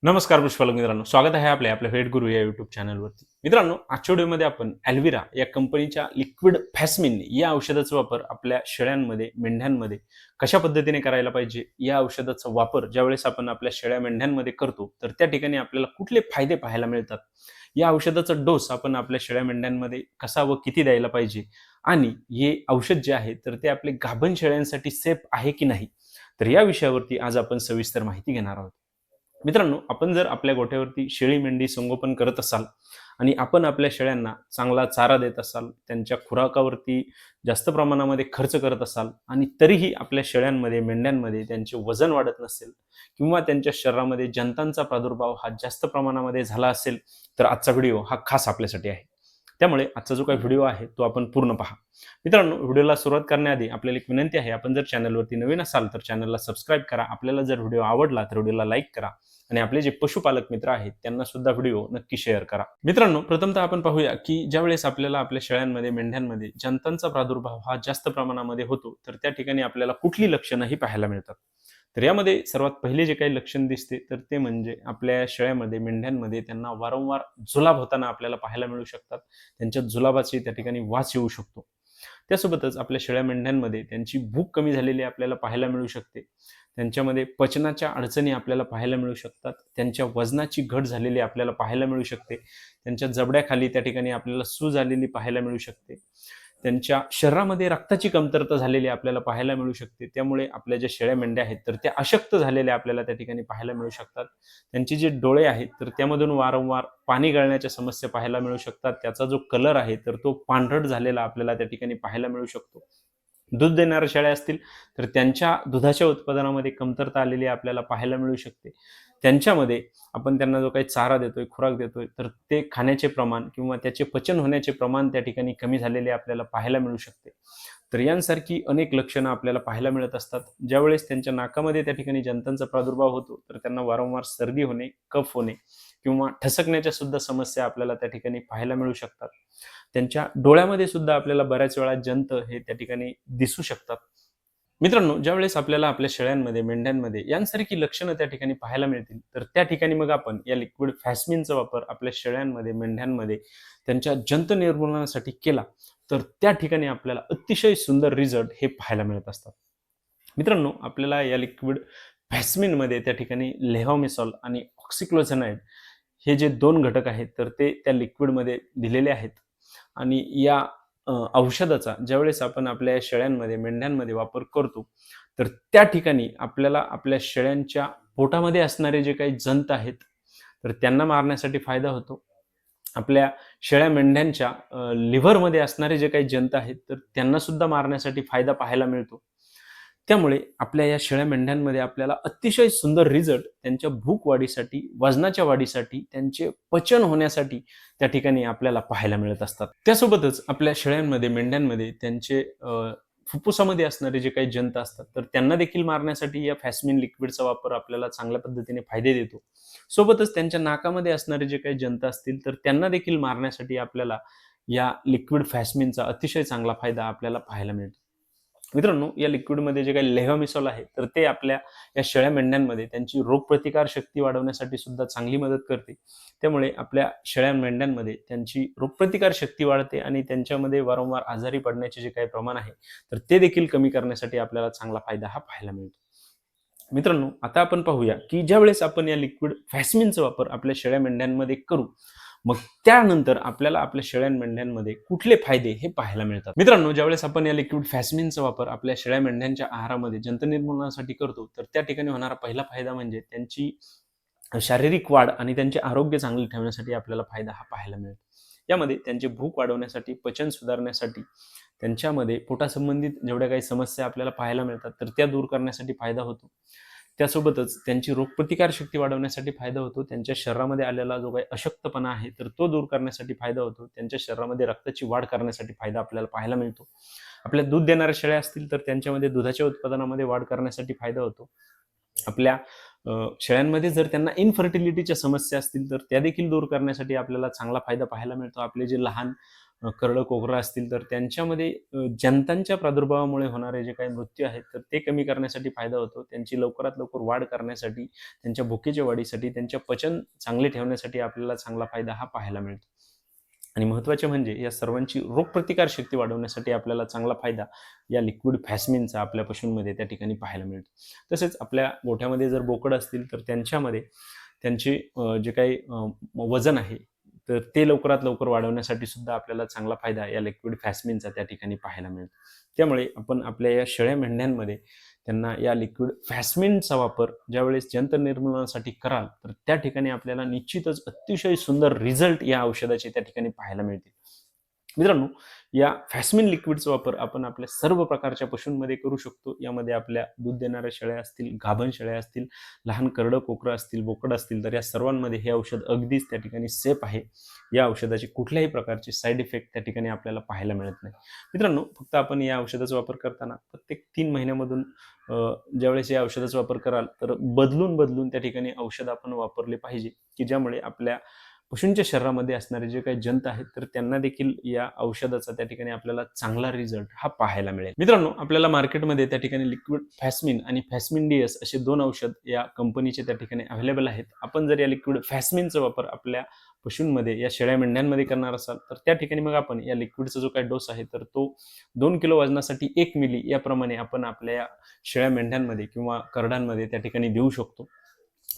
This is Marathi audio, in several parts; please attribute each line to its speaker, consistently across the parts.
Speaker 1: नमस्कार पुष्पालक मित्रांनो, स्वागत आहे आपल्या वेट गुरु या युट्यूब चॅनलवरती. मित्रांनो, आजच्या व्हिडिओमध्ये आपण ॲल्विरा या कंपनीच्या लिक्विड फॅस्मिन या औषधाचा वापर आपल्या शेळ्यांमध्ये, मेंढ्यांमध्ये कशा पद्धतीने करायला पाहिजे, या औषधाचा वापर ज्यावेळेस आपण आपल्या शेळ्या मेंढ्यांमध्ये करतो, तर त्या ठिकाणी आपल्याला कुठले फायदे पाहायला मिळतात, या औषधाचा डोस आपण आपल्या शेळ्या मेंढ्यांमध्ये कसा व किती द्यायला पाहिजे आणि हे औषध जे आहे तर ते आपले गाभण शेळ्यांसाठी सेफ आहे की नाही, तर या विषयावरती आज आपण सविस्तर माहिती घेणार आहोत. मित्रांनो, आपण जर आपल्या गोठ्यावरती शेळी मेंढी संगोपन करत असाल आणि आपण आपल्या शेळ्यांना चांगला चारा देत असाल, त्यांच्या खुराकावरती जास्त प्रमाणामध्ये खर्च करत असाल आणि तरीही आपल्या शेळ्यांमध्ये, मेंढ्यांमध्ये त्यांचे वजन वाढत नसेल किंवा त्यांच्या शरीरामध्ये जंतांचा प्रादुर्भाव हा जास्त प्रमाणामध्ये झाला असेल, तर आजचा व्हिडिओ हा खास आपल्यासाठी आहे. त्यामुळे आजचा जो काही व्हिडिओ आहे तो आपण पूर्ण पहा. मित्रांनो, व्हिडिओला सुरुवात करण्याआधी आपल्याला एक विनंती आहे, आपण जर चॅनलवरती नवीन असाल तर चॅनलला सबस्क्राईब करा. आपल्याला जर व्हिडिओ आवडला तर व्हिडिओला लाईक करा आणि आपले जे पशुपालक मित्र आहेत त्यांना सुद्धा व्हिडिओ नक्की शेअर करा. मित्रांनो, प्रथमतः आपण पाहूया की ज्यावेळेस आपल्याला आपल्या शेळ्यांमध्ये, मेंढ्यांमध्ये जंतांचा प्रादुर्भाव हा जास्त प्रमाणामध्ये होतो, तर त्या ठिकाणी आपल्याला कुठली लक्षणं ही पाहायला मिळतात. तर यामध्ये सर्वात पहिले जे काही लक्षण दिसते तर ते म्हणजे आपल्या शेळ्यामध्ये, मेंढ्यांमध्ये त्यांना वारंवार जुलाब होताना आपल्याला पाहायला मिळू शकतात. त्यांच्या जुलाबाची त्या ठिकाणी वास येऊ शकतो. त्यासोबतच आपल्या शेळ्या मेंढ्यांमध्ये त्यांची भूक कमी झालेली आपल्याला पाहायला मिळू शकते. त्यांच्यामध्ये पचनाच्या अडचणी आपल्याला पाहायला मिळू शकतात. त्यांच्या वजनाची घट झालेली आपल्याला पाहायला मिळू शकते. त्यांच्या जबड्याखाली त्या ठिकाणी आपल्याला सूज आलेली पाहायला मिळू शकते. त्यांच्या शरीरामध्ये रक्ताची कमतरता झालेली आपल्याला पाहायला मिळू शकते. त्यामुळे आपल्या ज्या शेळ्या मेंढ्या आहेत तर त्या अशक्त झालेल्या आपल्याला त्या ठिकाणी पाहायला मिळू शकतात. त्यांचे जे डोळे आहेत तर त्यामधून वारंवार पाणी गळण्याच्या समस्या पाहायला मिळू शकतात. त्याचा जो कलर आहे तर तो पांढरट झालेला आपल्याला त्या ठिकाणी पाहायला मिळू शकतो. दूध देणाऱ्या शेळ्या असतील तर त्यांच्या दुधाच्या उत्पादनामध्ये कमतरता आलेली आपल्याला पाहायला मिळू शकते. त्यांच्यामध्ये आपण त्यांना जो काही चारा देतोय, खुराक देतोय, तर ते खाण्याचे प्रमाण किंवा त्याचे पचन होण्याचे प्रमाण त्या ठिकाणी कमी झालेले आपल्याला पाहायला मिळू शकते. तर यांसारखी अनेक लक्षणं आपल्याला पाहायला मिळत असतात. ज्यावेळेस त्यांच्या नाकामध्ये त्या ठिकाणी जंतांचा प्रादुर्भाव होतो, तर त्यांना वारंवार सर्दी होणे, कफ होणे किंवा ठसकण्याच्या सुद्धा समस्या आपल्याला त्या ठिकाणी पाहायला मिळू शकतात. त्यांच्या डोळ्यामध्ये सुद्धा आपल्याला बऱ्याच वेळा जंत हे त्या ठिकाणी दिसू शकतात. मित्रांनो, ज्यावेळेस आपल्याला आपल्या शेळ्यांमध्ये, मेंढ्यांमध्ये यांसारखी लक्षणं त्या ठिकाणी पाहायला मिळतील, तर त्या ठिकाणी मग आपण या लिक्विड फॅस्मिनचा वापर आपल्या शेळ्यांमध्ये, मेंढ्यांमध्ये त्यांच्या जंत निर्मूलनासाठी केला, तर त्या ठिकाणी आपल्याला अतिशय सुंदर रिझल्ट हे पाहायला मिळत असतात. मित्रांनो, आपल्याला या लिक्विड फॅस्मिनमध्ये त्या ठिकाणी लेव्होमिसॉल आणि ऑक्सिक्लोझेनाइड हे जे 2 घटक आहेत, तर ते त्या लिक्विडमध्ये दिलेले आहेत आणि या औषधाचा ज्यावेळेस आपण आपल्या शेळ्यांमध्ये, मेंढ्यांमध्ये वापर करतो, तर त्या ठिकाणी आपल्याला आपल्या शेळ्यांच्या पोटामध्ये असणारे जे काही जंत आहेत, तर त्यांना मारण्यासाठी फायदा होतो. आपल्या शेळ्या मेंढ्यांच्या लिव्हरमध्ये असणारे जे काही जंत आहेत, तर त्यांना सुद्धा मारण्यासाठी फायदा पाहायला मिळतो. त्यामुळे आपल्या या शेळ्या मेंढ्यांमध्ये आपल्याला अतिशय सुंदर रिझल्ट त्यांच्या भूक वाढीसाठी, वजनाच्या वाढीसाठी, त्यांचे पचन होण्यासाठी त्या ठिकाणी आपल्याला पाहायला मिळत असतात. त्यासोबतच आपल्या शेळ्यांमध्ये, मेंढ्यांमध्ये त्यांचे फुफ्फुसामध्ये असणारे जे काही जंत असतात, तर त्यांना देखील मारण्यासाठी या फॅस्मिन लिक्विडचा वापर आपल्याला चांगल्या पद्धतीने फायदे देतो. सोबतच त्यांच्या नाकामध्ये असणारे जे काही जंत असतील, तर त्यांना देखील मारण्यासाठी आपल्याला या लिक्विड फॅस्मिनचा अतिशय चांगला फायदा आपल्याला पाहायला मिळतो. मित्रांनो, या लिक्विडमध्ये जे काही लेव्होमिसॉल आहे, तर ते आपल्या या शेळ्या मेंढ्यांमध्ये त्यांची रोगप्रतिकार शक्ती वाढवण्यासाठी सुद्धा चांगली मदत करते. त्यामुळे आपल्या शेळ्या मेंढ्यांमध्ये त्यांची रोगप्रतिकार शक्ती वाढते आणि त्यांच्यामध्ये वारंवार आजारी पडण्याचे जे काही प्रमाण आहे, तर ते देखील कमी करण्यासाठी आपल्याला चांगला फायदा हा पाहायला मिळतो. मित्रांनो, आता आपण पाहूया की ज्यावेळेस आपण या लिक्विड फॅस्मिनचा वापर आपल्या शेळ्या मेंढ्यांमध्ये करू, मग त्यानंतर आपल्याला आपल्या शेळ्या मेंढ्यांमध्ये कुठले फायदे हे पाहायला मिळतात. मित्रांनो, ज्यावेळेस आपण या लिक्विड फॅस्मिनचा वापर आपल्या शेळ्या मेंढ्यांच्या आहारामध्ये जंत निर्मूलनासाठी करतो, तर त्या ठिकाणी होणारा पहिला फायदा म्हणजे त्यांची शारीरिक वाढ आणि त्यांचे आरोग्य चांगले ठेवण्यासाठी आपल्याला फायदा हा पाहायला मिळतो. यामध्ये त्यांची भूक वाढवण्यासाठी, पचन सुधारण्यासाठी, त्यांच्यामध्ये पोटासंबंधित जेवढ्या काही समस्या आपल्याला पाहायला मिळतात, तर त्या दूर करण्यासाठी फायदा होतो. त्यासोबतच त्यांची रोगप्रतिकार शक्ती वाढवण्यासाठी फायदा होतो. त्यांच्या शरीरामध्ये आलेला जो काही अशक्तपणा आहे, तर तो दूर करण्यासाठी फायदा होतो. त्यांच्या शरीरामध्ये रक्ताची वाढ करण्यासाठी फायदा आपल्याला पाहायला मिळतो. आपल्या दूध देणाऱ्या शेळ्या असतील, तर त्यांच्यामध्ये दुधाच्या उत्पादनामध्ये वाढ करण्यासाठी फायदा होतो. आपल्या शेळ्यांमध्ये जर त्यांना इनफर्टिलिटीच्या समस्या असतील, तर त्या देखील दूर करण्यासाठी आपल्याला चांगला फायदा पाहायला मिळतो. आपले जे लहान करडं कोकरं असतील तर त्यांच्यामध्ये जंतांच्या प्रादुर्भावामुळे होणारे जे काही मृत्यू आहेत तर ते कमी करण्यासाठी फायदा होतो. त्यांची लवकरात लवकर वाढ करण्यासाठी, त्यांच्या भुकेच्या वाढीसाठी, त्यांच्या पचन चांगले ठेवण्यासाठी आपल्याला चांगला फायदा हा पाहायला मिळतो. आणि महत्त्वाचे म्हणजे या सर्वांची रोगप्रतिकार शक्ती वाढवण्यासाठी आपल्याला चांगला फायदा या लिक्विड फॅस्मिनचा आपल्या पशूंमध्ये त्या ठिकाणी पाहायला मिळतो. तसेच आपल्या गोठ्यामध्ये जर बोकड असतील तर त्यांच्यामध्ये त्यांचे जे काही वजन आहे तर ते लवकरात लवकर वाढवण्यासाठी सुद्धा आपल्याला चांगला फायदा या लिक्विड फॅस्मिनचा त्या ठिकाणी पाहायला मिळतो. त्यामुळे आपण आपल्या या शेळ्या मेंढ्यांमध्ये त्यांना या लिक्विड फॅस्मिनचा वापर ज्यावेळेस जंत निर्मूलनासाठी कराल तर त्या ठिकाणी आपल्याला निश्चितच अतिशय सुंदर रिझल्ट या औषधाचे त्या ठिकाणी पाहायला मिळतील. मित्रांनो, या फॅस्मिन लिक्विडचा वापर आपण आपल्या सर्व प्रकारच्या पशूंमध्ये करू शकतो. यामध्ये आपल्या दूध देणाऱ्या शेळ्या असतील, गाभण शेळ्या असतील, लहान करडं कोकरं असतील, बोकड असतील, तर या सर्वांमध्ये हे औषध अगदीच त्या ठिकाणी सेफ आहे. या औषधाचे कुठल्याही प्रकारचे साईड इफेक्ट त्या ठिकाणी आपल्याला पाहायला मिळत नाही. मित्रांनो, फक्त आपण या औषधाचा वापर करताना प्रत्येक 3 महिन्यामधून ज्यावेळेस या औषधाचा वापर कराल, तर बदलून त्या ठिकाणी औषध आपण वापरले पाहिजे, की ज्यामुळे आपल्या पशूंच्या शरीरामध्ये असणारे जे काही जंत आहेत तर त्यांना देखील या औषधाचा त्या ठिकाणी आपल्याला चांगला रिझल्ट हा पाहायला मिळेल. मित्रांनो, आपल्याला मार्केटमध्ये त्या ठिकाणी लिक्विड फॅस्मिन आणि फॅस्मिन डीएस असे 2 औषध या कंपनीचे त्या ठिकाणी अवेलेबल आहेत. आपण जर या लिक्विड फॅस्मिनचा वापर आपल्या पशूंमध्ये या शेळ्या मेंढ्यांमध्ये करणार असाल तर त्या ठिकाणी मग आपण या लिक्विडचा जो काही डोस आहे तर तो 2 किलो वजनासाठी 1 मिली याप्रमाणे आपण आपल्या या शेळ्या मेंढ्यांमध्ये किंवा करडांमध्ये त्या ठिकाणी देऊ शकतो.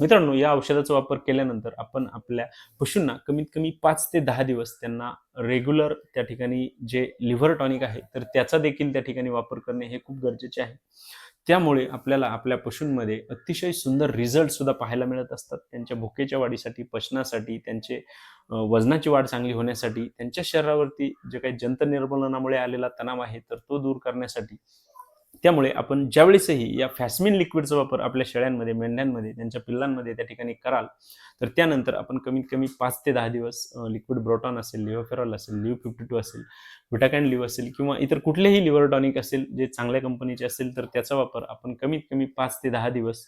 Speaker 1: मित्रांनो, या औषधाचा वापर केल्यानंतर आपण आपल्या पशूंना कमीत कमी 5 ते 10 दिवस त्यांना रेग्युलर त्या ठिकाणी जे लिव्हर टॉनिक आहे तर त्याचा देखील त्या ठिकाणी वापर करणे हे खूप गरजेचे आहे. त्यामुळे आपल्याला आपल्या पशूंमध्ये अतिशय सुंदर रिझल्ट सुद्धा पाहायला मिळत असतात. त्यांच्या भुकेच्या वाढीसाठी, पचनासाठी, त्यांचे वजनाची वाढ चांगली होण्यासाठी, त्यांच्या शरीरावरती जे काही जंत निर्मूलनामुळे आलेला तणाव आहे तर तो दूर करण्यासाठी. त्यामुळे आपण ज्यावेळेसही या फॅस्मिन लिक्विडचा वापर आपल्या शेळ्यांमध्ये, मेंढ्यांमध्ये, त्यांच्या पिल्लांमध्ये त्या ठिकाणी कराल, तर त्यानंतर आपण कमीत कमी 5 ते 10 दिवस लिक्विड ब्रोटॉन असेल, लिव्होफेरॉल असेल, लिव्ह 52 असेल, व्हिटाकॅन लिव्ह असेल किंवा इतर कुठलेही लिव्हर टॉनिक असेल जे चांगल्या कंपनीचे असेल, तर त्याचा वापर आपण कमीत कमी 5 ते 10 दिवस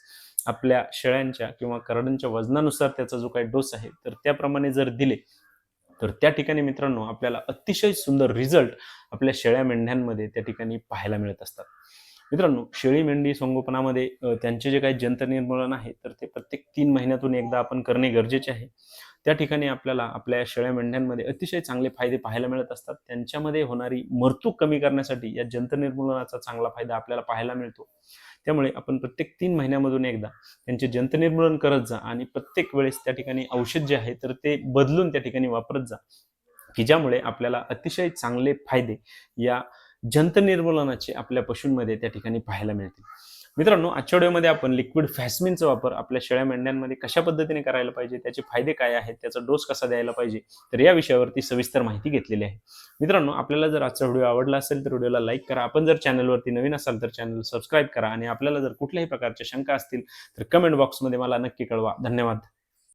Speaker 1: आपल्या शेळ्यांच्या किंवा करडांच्या वजनानुसार त्याचा जो काही डोस आहे, तर त्याप्रमाणे जर दिले, तर त्या ठिकाणी मित्रांनो आपल्याला अतिशय सुंदर रिझल्ट आपल्या शेळ्या मेंढ्यांमध्ये त्या ठिकाणी पाहायला मिळत असतात. मित्रांनो, शेळी मेंढी संगोपनामध्ये त्यांचे जे काही जंत निर्मूलन आहे तर ते प्रत्येक 3 महिन्यातून एकदा आपण करणे गरजेचे आहे. त्या ठिकाणी आपल्याला आपल्या शेळ्या मेंढ्यांमध्ये अतिशय चांगले फायदे पाहायला मिळत असतात. त्यांच्यामध्ये होणारी मरतूक कमी करण्यासाठी या जंत निर्मूलनाचा चांगला फायदा आपल्याला पाहायला मिळतो. त्यामुळे आपण प्रत्येक 3 महिन्यामधून एकदा त्यांचे जंत निर्मूलन करत जा आणि प्रत्येक वेळेस त्या ठिकाणी औषध जे आहे तर ते बदलून त्या ठिकाणी वापरत जा, की ज्यामुळे आपल्याला अतिशय चांगले फायदे या जंत निर्मूलनाचे आपल्या पशूंमध्ये त्या ठिकाणी पाहायला मिळतील. मित्रांनो, आजच्या व्हिडिओमध्ये आपण लिक्विड फॅस्मिनचा वापर आपल्या शेळ्या मेंढ्यांमध्ये कशा पद्धतीने करायला पाहिजे, त्याचे फायदे काय आहेत, त्याचा डोस कसा द्यायला पाहिजे, तर या विषयावरती सविस्तर माहिती घेतलेली आहे. मित्रांनो, आपल्याला जर आजचा व्हिडिओ आवडला असेल तर व्हिडिओला लाईक करा. आपण जर चॅनलवरती नवीन असाल तर चॅनल सबस्क्राईब करा आणि आपल्याला जर कुठल्याही प्रकारच्या शंका असतील तर कमेंट बॉक्समध्ये मला नक्की कळवा. धन्यवाद.